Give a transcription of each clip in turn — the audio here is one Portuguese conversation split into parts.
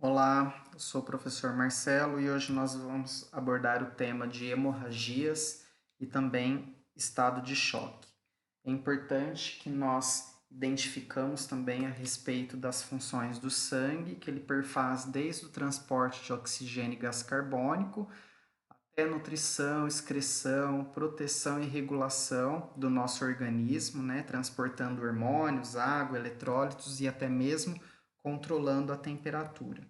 Olá, eu sou o professor Marcelo e hoje nós vamos abordar o tema de hemorragias e também estado de choque. É importante que nós identificamos também a respeito das funções do sangue, que ele perfaz desde o transporte de oxigênio e gás carbônico até nutrição, excreção, proteção e regulação do nosso organismo, né, transportando hormônios, água, eletrólitos e até mesmo controlando a temperatura.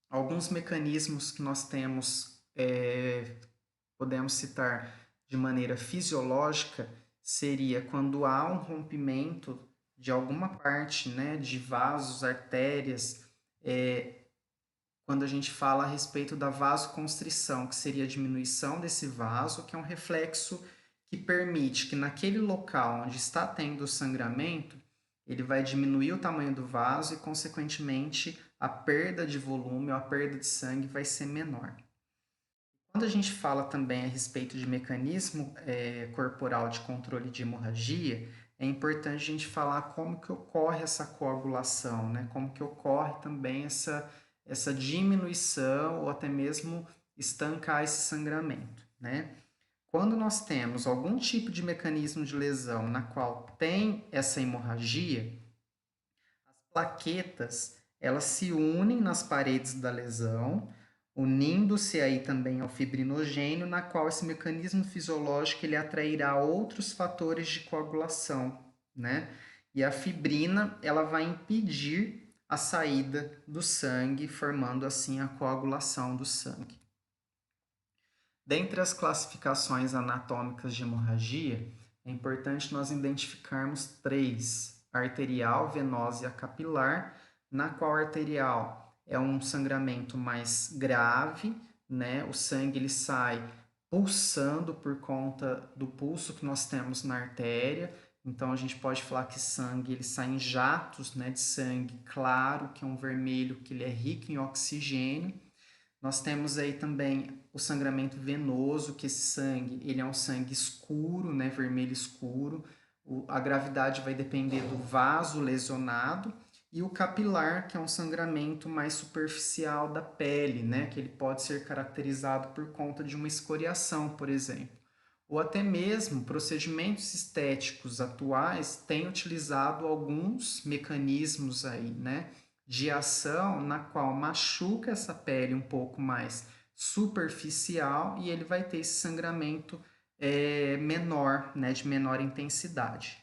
Alguns mecanismos que nós temos, podemos citar de maneira fisiológica, seria quando há um rompimento de alguma parte, né, de vasos, artérias, quando a gente fala a respeito da vasoconstrição, que seria a diminuição desse vaso, que é um reflexo que permite que naquele local onde está tendo o sangramento, ele vai diminuir o tamanho do vaso e, consequentemente, a perda de volume ou a perda de sangue vai ser menor. Quando a gente fala também a respeito de mecanismo corporal de controle de hemorragia, é importante a gente falar como que ocorre essa coagulação, né? Como que ocorre também essa diminuição ou até mesmo estancar esse sangramento, né? Quando nós temos algum tipo de mecanismo de lesão na qual tem essa hemorragia, as plaquetas, elas se unem nas paredes da lesão, unindo-se aí também ao fibrinogênio, na qual esse mecanismo fisiológico ele atrairá outros fatores de coagulação, né? E a fibrina, ela vai impedir a saída do sangue, formando assim a coagulação do sangue. Dentre as classificações anatômicas de hemorragia, é importante nós identificarmos três: a arterial, venosa e a capilar, na qual a arterial é um sangramento mais grave, né? O sangue ele sai pulsando por conta do pulso que nós temos na artéria. Então a gente pode falar que sangue ele sai em jatos, né, de sangue claro, que é um vermelho que ele é rico em oxigênio. Nós temos aí também o sangramento venoso, que esse sangue ele é um sangue escuro, né, vermelho escuro. A gravidade vai depender do vaso lesionado. E o capilar, que é um sangramento mais superficial da pele, né, que ele pode ser caracterizado por conta de uma escoriação, por exemplo. Ou até mesmo procedimentos estéticos atuais têm utilizado alguns mecanismos aí, né, de ação na qual machuca essa pele um pouco mais superficial e ele vai ter esse sangramento menor, né, de menor intensidade.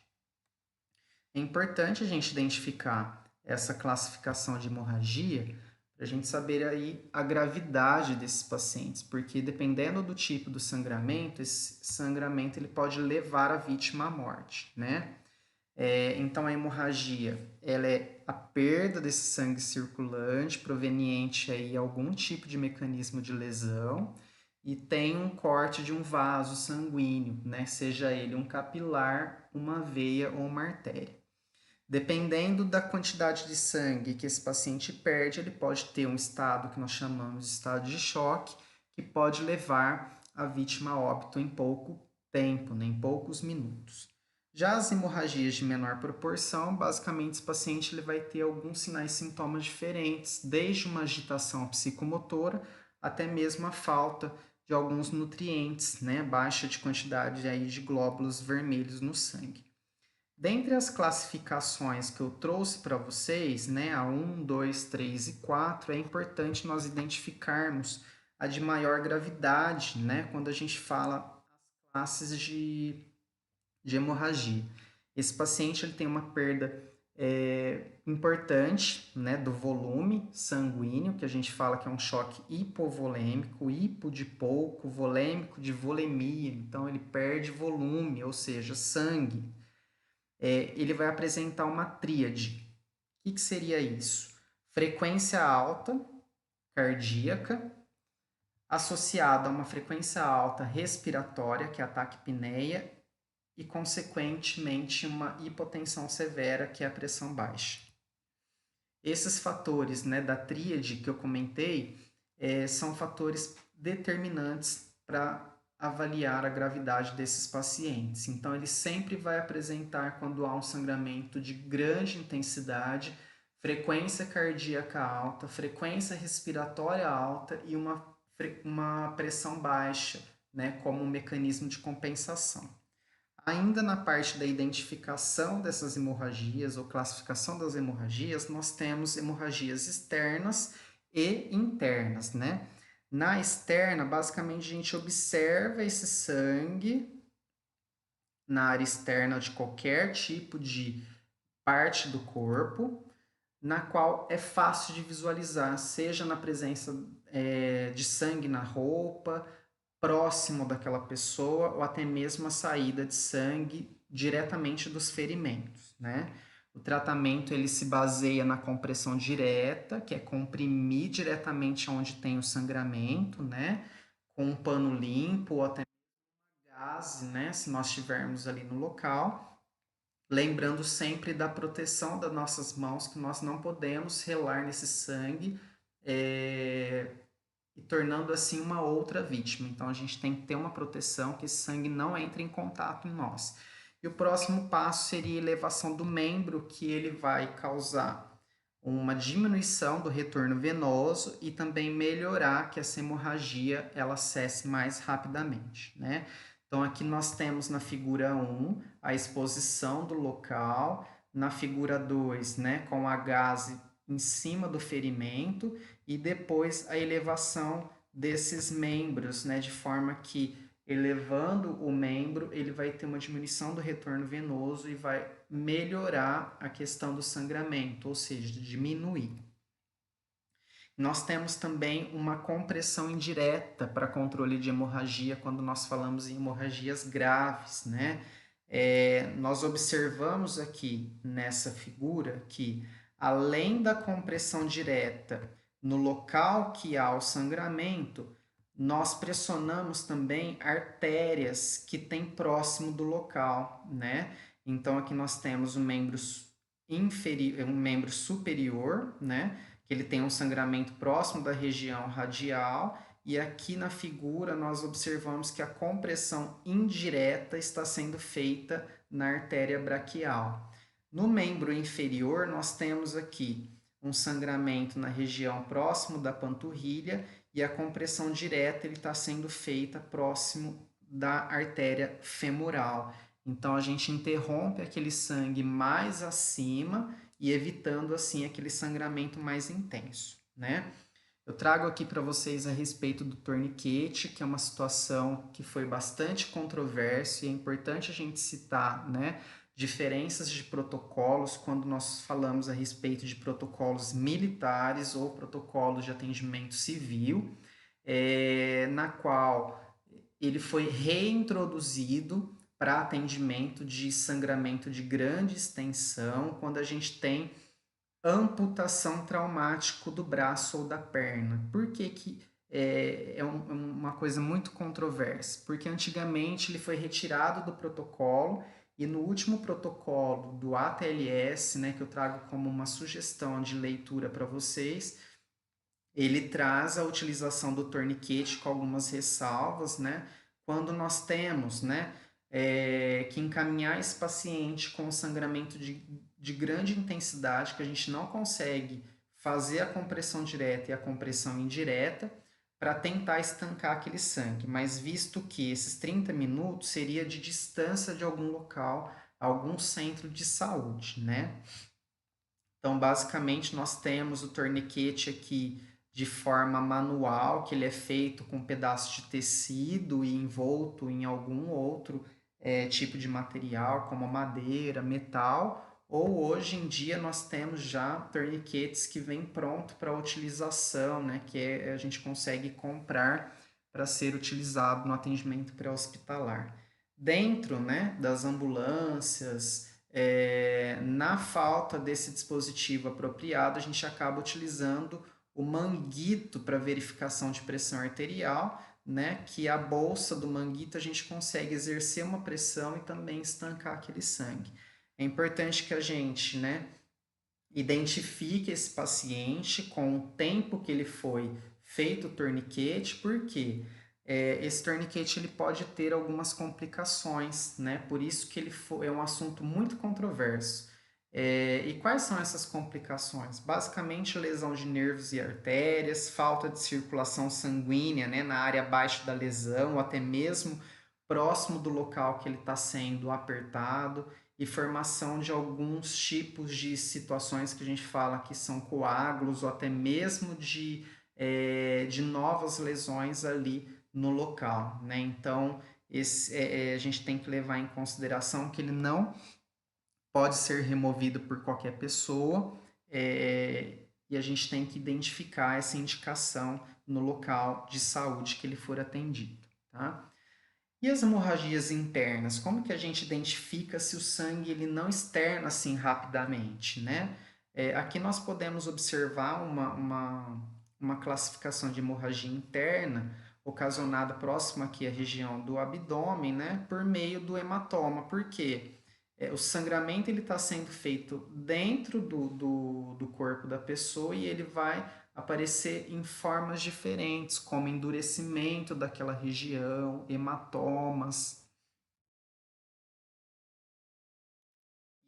É importante a gente identificar essa classificação de hemorragia para a gente saber aí a gravidade desses pacientes, porque dependendo do tipo do sangramento, esse sangramento ele pode levar a vítima à morte, né? Então a hemorragia ela é a perda desse sangue circulante proveniente aí de algum tipo de mecanismo de lesão e tem um corte de um vaso sanguíneo, né? Seja ele um capilar, uma veia ou uma artéria. Dependendo da quantidade de sangue que esse paciente perde, ele pode ter um estado que nós chamamos de estado de choque, que pode levar a vítima a óbito em pouco tempo, né, em poucos minutos. Já as hemorragias de menor proporção, basicamente esse paciente ele vai ter alguns sinais e sintomas diferentes, desde uma agitação psicomotora até mesmo a falta de alguns nutrientes, né, baixa de quantidade aí de glóbulos vermelhos no sangue. Dentre as classificações que eu trouxe para vocês, né, a 1, 2, 3 e 4, é importante nós identificarmos a de maior gravidade, né, quando a gente fala as classes de hemorragia. Esse paciente ele tem uma perda importante, né, do volume sanguíneo, que a gente fala que é um choque hipovolêmico, hipo de pouco, volêmico de volemia, então ele perde volume, ou seja, sangue. Ele vai apresentar uma tríade. O que seria isso? Frequência alta cardíaca, associada a uma frequência alta respiratória, que é a taquipneia, e, consequentemente, uma hipotensão severa, que é a pressão baixa. Esses fatores, né, da tríade que eu comentei são fatores determinantes para avaliar a gravidade desses pacientes. Então, ele sempre vai apresentar, quando há um sangramento de grande intensidade, frequência cardíaca alta, frequência respiratória alta e uma pressão baixa, né, como um mecanismo de compensação. Ainda na parte da identificação dessas hemorragias ou classificação das hemorragias, nós temos hemorragias externas e internas, né? Na externa, basicamente a gente observa esse sangue na área externa de qualquer tipo de parte do corpo, na qual é fácil de visualizar, seja na presença de sangue na roupa, próximo daquela pessoa, ou até mesmo a saída de sangue diretamente dos ferimentos, né? O tratamento ele se baseia na compressão direta, que é comprimir diretamente onde tem o sangramento, né? Com um pano limpo ou até gás, né? Se nós estivermos ali no local. Lembrando sempre da proteção das nossas mãos, que nós não podemos relar nesse sangue e tornando assim uma outra vítima. Então a gente tem que ter uma proteção que esse sangue não entre em contato em nós. E o próximo passo seria a elevação do membro, que ele vai causar uma diminuição do retorno venoso e também melhorar que essa hemorragia ela cesse mais rapidamente, né? Então aqui nós temos na figura 1 a exposição do local, na figura 2, né, com a gaze em cima do ferimento e depois a elevação desses membros, né, de forma que elevando o membro, ele vai ter uma diminuição do retorno venoso e vai melhorar a questão do sangramento, ou seja, diminuir. Nós temos também uma compressão indireta para controle de hemorragia quando nós falamos em hemorragias graves, né? Nós observamos aqui nessa figura que, além da compressão direta no local que há o sangramento, nós pressionamos também artérias que tem próximo do local, né? Então aqui nós temos um membro inferior, um membro superior, né? Que ele tem um sangramento próximo da região radial, e aqui na figura nós observamos que a compressão indireta está sendo feita na artéria braquial. No membro inferior, nós temos aqui um sangramento na região próximo da panturrilha e a compressão direta está sendo feita próximo da artéria femoral. Então a gente interrompe aquele sangue mais acima e evitando assim aquele sangramento mais intenso, né? Eu trago aqui para vocês a respeito do torniquete, que é uma situação que foi bastante controversa e é importante a gente citar, né, diferenças de protocolos quando nós falamos a respeito de protocolos militares ou protocolos de atendimento civil, na qual ele foi reintroduzido para atendimento de sangramento de grande extensão, quando a gente tem amputação traumática do braço ou da perna. Por que que uma coisa muito controversa? Porque antigamente ele foi retirado do protocolo e no último protocolo do ATLS, né, que eu trago como uma sugestão de leitura para vocês, ele traz a utilização do torniquete com algumas ressalvas, né? Quando nós temos, né, que encaminhar esse paciente com sangramento de grande intensidade, que a gente não consegue fazer a compressão direta e a compressão indireta para tentar estancar aquele sangue, mas visto que esses 30 minutos seria de distância de algum local, algum centro de saúde, né? Então, basicamente, nós temos o torniquete aqui de forma manual, que ele é feito com pedaços de tecido e envolto em algum outro tipo de material, como madeira, metal, ou hoje em dia nós temos já torniquetes que vêm pronto para utilização, né, que a gente consegue comprar para ser utilizado no atendimento pré-hospitalar. Dentro, né, das ambulâncias, na falta desse dispositivo apropriado, a gente acaba utilizando o manguito para verificação de pressão arterial, né? Que a bolsa do manguito a gente consegue exercer uma pressão e também estancar aquele sangue. É importante que a gente, né, identifique esse paciente com o tempo que ele foi feito o torniquete, porque esse torniquete ele pode ter algumas complicações, né? Por isso que ele é um assunto muito controverso. E quais são essas complicações? Basicamente, lesão de nervos e artérias, falta de circulação sanguínea, né, na área abaixo da lesão, ou até mesmo próximo do local que ele está sendo apertado, e formação de alguns tipos de situações que a gente fala que são coágulos, ou até mesmo de novas lesões ali no local, né? Então, a gente tem que levar em consideração que ele não pode ser removido por qualquer pessoa, e a gente tem que identificar essa indicação no local de saúde que ele for atendido, tá? E as hemorragias internas, como que a gente identifica se o sangue ele não externa assim rapidamente, né? Aqui nós podemos observar uma classificação de hemorragia interna ocasionada próxima aqui à região do abdômen, né? Por meio do hematoma. Por quê? O sangramento ele está sendo feito dentro do corpo da pessoa e ele vai aparecer em formas diferentes, como endurecimento daquela região, hematomas.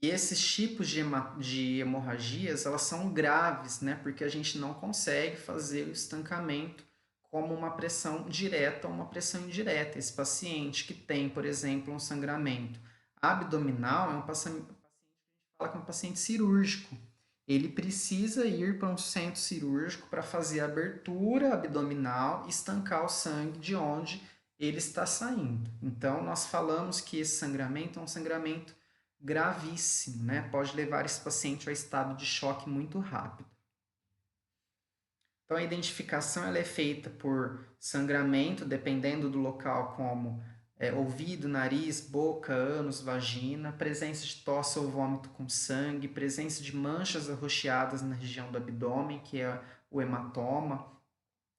E esses tipos de hemorragias, elas são graves, né? Porque a gente não consegue fazer o estancamento como uma pressão direta ou uma pressão indireta. Esse paciente que tem, por exemplo, um sangramento abdominal é um paciente que a gente fala que é um paciente cirúrgico. Ele precisa ir para um centro cirúrgico para fazer a abertura abdominal e estancar o sangue de onde ele está saindo. Então, nós falamos que esse sangramento é um sangramento gravíssimo, né? Pode levar esse paciente a estado de choque muito rápido. Então, a identificação ela é feita por sangramento, dependendo do local, como ouvido, nariz, boca, ânus, vagina, presença de tosse ou vômito com sangue, presença de manchas arroxeadas na região do abdômen, que é o hematoma,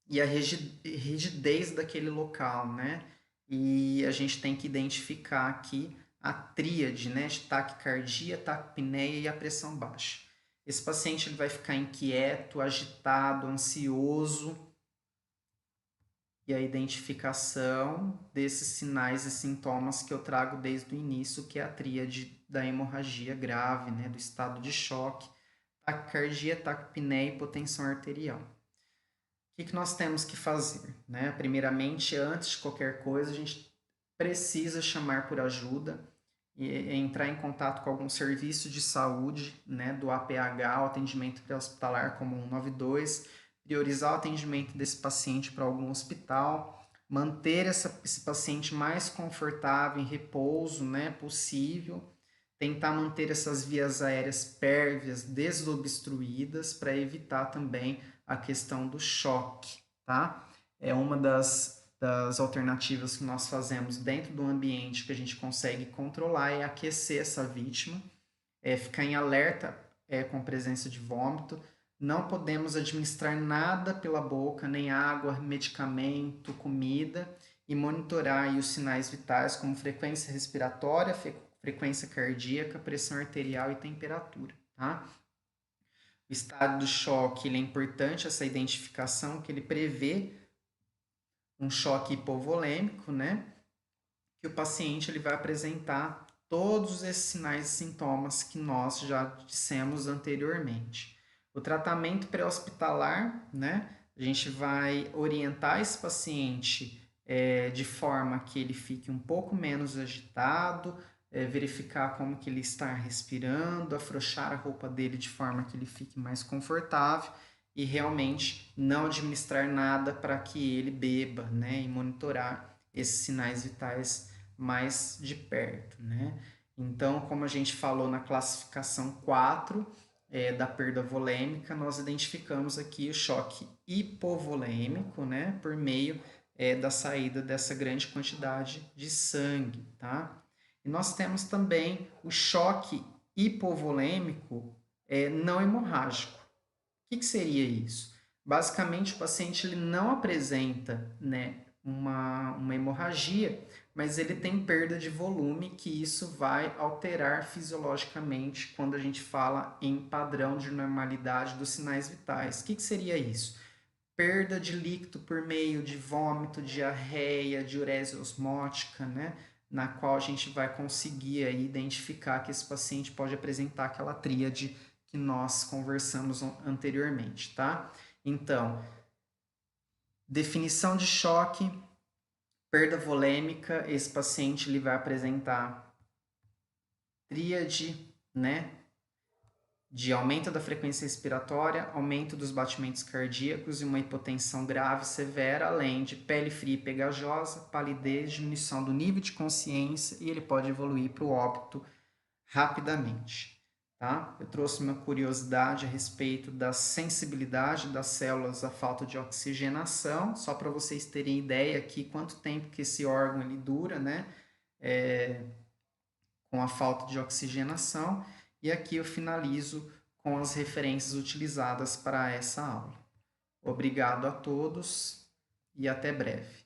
e a rigidez daquele local, né? E a gente tem que identificar aqui a tríade, né? De taquicardia, taquipneia e a pressão baixa. Esse paciente ele vai ficar inquieto, agitado, ansioso, e a identificação desses sinais e sintomas que eu trago desde o início, que é a tríade da hemorragia grave, né? Do estado de choque, taquicardia, taquipneia e hipotensão arterial. O que nós temos que fazer? Né? Primeiramente, antes de qualquer coisa, a gente precisa chamar por ajuda e entrar em contato com algum serviço de saúde, né, do APH, o atendimento pré-hospitalar como 192, priorizar o atendimento desse paciente para algum hospital, manter esse paciente mais confortável, em repouso, né, possível, tentar manter essas vias aéreas pérvias desobstruídas para evitar também a questão do choque, tá? É uma das alternativas que nós fazemos dentro do ambiente que a gente consegue controlar é aquecer essa vítima, ficar em alerta com presença de vômito. Não podemos administrar nada pela boca, nem água, medicamento, comida, e monitorar aí os sinais vitais como frequência respiratória, frequência cardíaca, pressão arterial e temperatura, tá? O estado do choque ele é importante, essa identificação que ele prevê um choque hipovolêmico, né? Que o paciente ele vai apresentar todos esses sinais e sintomas que nós já dissemos anteriormente. O tratamento pré-hospitalar, né? A gente vai orientar esse paciente de forma que ele fique um pouco menos agitado, verificar como que ele está respirando, afrouxar a roupa dele de forma que ele fique mais confortável e realmente não administrar nada para que ele beba, né? E monitorar esses sinais vitais mais de perto, né? Então, como a gente falou na classificação 4 da perda volêmica, nós identificamos aqui o choque hipovolêmico, né? Por meio da saída dessa grande quantidade de sangue, tá? E nós temos também o choque hipovolêmico não hemorrágico. O que seria isso? Basicamente, o paciente ele não apresenta, né, uma hemorragia, mas ele tem perda de volume, que isso vai alterar fisiologicamente quando a gente fala em padrão de normalidade dos sinais vitais. O que seria isso? Perda de líquido por meio de vômito, diarreia, diurese osmótica, né? na qual a gente vai conseguir aí identificar que esse paciente pode apresentar aquela tríade que nós conversamos anteriormente, tá? Então, definição de choque, perda volêmica, esse paciente ele vai apresentar tríade, né? De aumento da frequência respiratória, aumento dos batimentos cardíacos e uma hipotensão grave severa, além de pele fria e pegajosa, palidez, diminuição do nível de consciência e ele pode evoluir para o óbito rapidamente. Tá? Eu trouxe uma curiosidade a respeito da sensibilidade das células à falta de oxigenação, só para vocês terem ideia aqui quanto tempo que esse órgão ele dura, né? Com a falta de oxigenação. E aqui eu finalizo com as referências utilizadas para essa aula. Obrigado a todos e até breve.